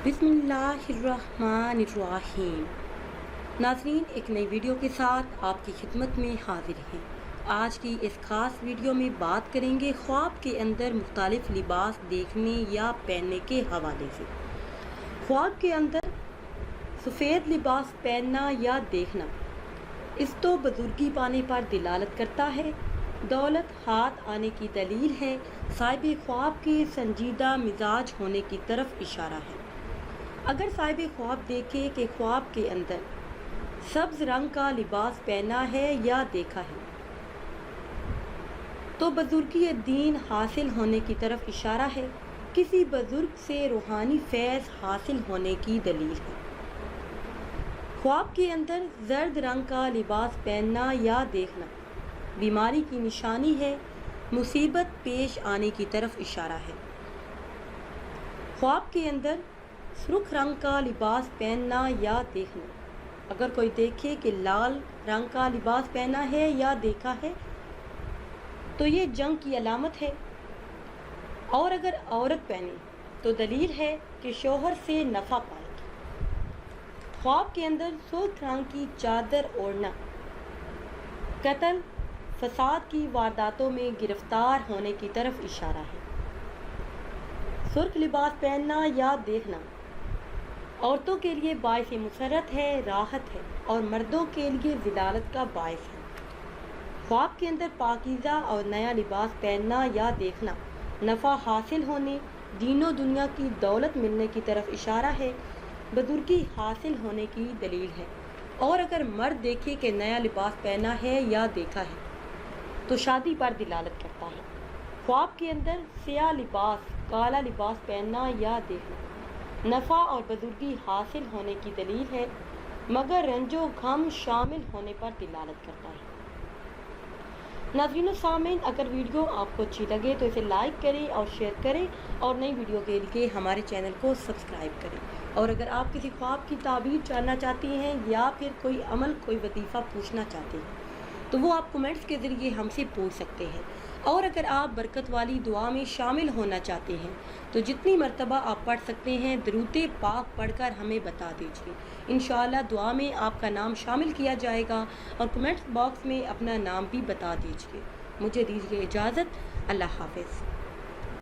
बिस्मिल्लाहिर्रहमानिर्रहीम। नाज़रीन, एक नई वीडियो के साथ आपकी खिदमत में हाजिर हैं। आज की इस ख़ास वीडियो में बात करेंगे ख्वाब के अंदर मुख्तलिफ लिबास देखने या पहनने के हवाले से। ख्वाब के अंदर सफ़ेद लिबास पहनना या देखना इस तो बुजुर्गी पाने पर दिलालत करता है, दौलत हाथ आने की दलील है, साहिब ख्वाब के संजीदा मिजाज होने की तरफ इशारा है। अगर साहिब ख्वाब देखे कि ख्वाब के अंदर सब्ज रंग का लिबास पहना है या देखा है तो बुजुर्गी दीन हासिल होने की तरफ इशारा है, किसी बुजुर्ग से रूहानी फैज़ हासिल होने की दलील है। ख्वाब के अंदर जर्द रंग का लिबास पहनना या देखना बीमारी की निशानी है, मुसीबत पेश आने की तरफ इशारा है। ख्वाब के अंदर सुर्ख रंग का लिबास पहनना या देखना, अगर कोई देखे कि लाल रंग का लिबास पहना है या देखा है तो ये जंग की अलामत है, और अगर औरत पहने तो दलील है कि शोहर से नफ़ा पाएगी। ख्वाब के अंदर सुर्ख रंग की चादर ओढ़ना कत्ल फसाद की वारदातों में गिरफ्तार होने की तरफ इशारा है। सुर्ख लिबास पहनना या देखना औरतों के लिए बाइस मुसरत है, राहत है, और मर्दों के लिए ज़िलालत का बाइस है। ख्वाब के अंदर पाकीज़ा और नया लिबास पहनना या देखना नफ़ा हासिल होने, दीनो दुनिया की दौलत मिलने की तरफ इशारा है, बुजुर्गी हासिल होने की दलील है। और अगर मर्द देखे कि नया लिबास पहना है या देखा है तो शादी पर दिलालत करता है। ख्वाब के अंदर सियाह लिबास काला लिबास पहनना या देखना नफ़ा और बुजुर्गी हासिल होने की दलील है, मगर रंजो गम शामिल होने पर दिलालत करता है। नाज़रीन व सामीन, अगर वीडियो आपको अच्छी लगे तो इसे लाइक करें और शेयर करें, और नई वीडियो के लिए हमारे चैनल को सब्सक्राइब करें। और अगर आप किसी ख्वाब की ताबीर जानना चाहती हैं या फिर कोई अमल कोई वजीफ़ा पूछना चाहते हैं तो वो आप कमेंट्स के ज़रिए हमसे पूछ सकते हैं। और अगर आप बरकत वाली दुआ में शामिल होना चाहते हैं तो जितनी मर्तबा आप पढ़ सकते हैं दरूद पाक पढ़कर हमें बता दीजिए। इंशाअल्लाह दुआ में आपका नाम शामिल किया जाएगा, और कमेंट्स बॉक्स में अपना नाम भी बता दीजिए। मुझे दीजिए इजाज़त। अल्लाह हाफ़िज़।